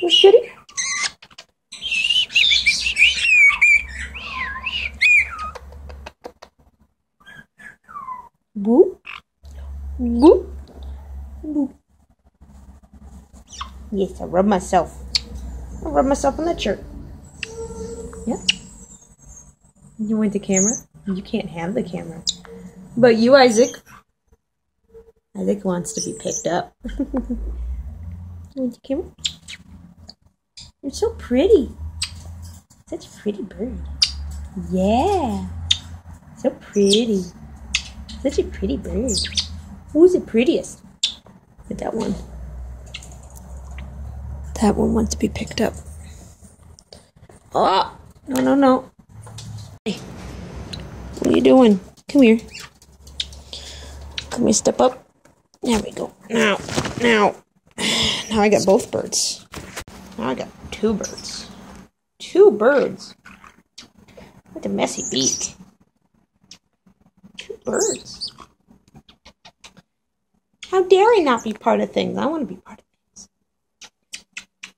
Where's Kitty? Boop. Boop. Boop. Yes, I rub myself. I rub myself on that shirt. Yeah. You want the camera? You can't have the camera. But you, Isaac. Isaac wants to be picked up. You want the camera? You're so pretty. Such a pretty bird. Yeah. So pretty. Such a pretty bird. Who's the prettiest? But that one. That one wants to be picked up. Oh, no, no, no. Hey, what are you doing? Come here. Come here, step up. There we go. Now I got both birds. Now I got two birds. Two birds. With a messy beak. Two birds. How dare I not be part of things? I want to be part of things.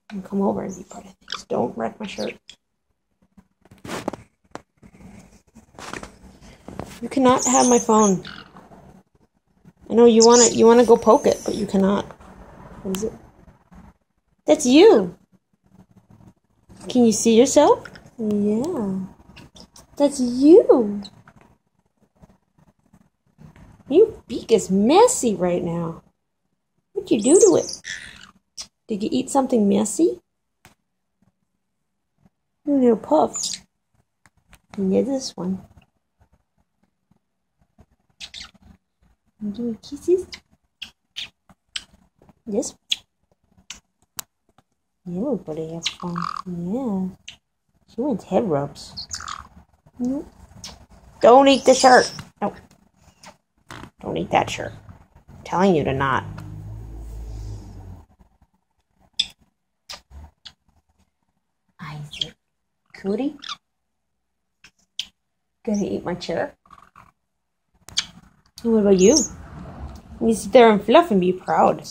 And come over and be part of things. Don't wreck my shirt. You cannot have my phone. I know you want to go poke it, but you cannot. What is it? That's you. Can you see yourself? Yeah. That's you. Your beak is messy right now. What'd you do to it? Did you eat something messy? A little puff. And yeah, this one. You doing kisses? Yes. Yeah, everybody have fun. Yeah. She wants head rubs. Nope. Don't eat the shirt. Nope. Don't eat that shirt. I'm telling you to not. Isaac. Cootie? Gonna eat my chair? What about you? You sit there and fluff and be proud.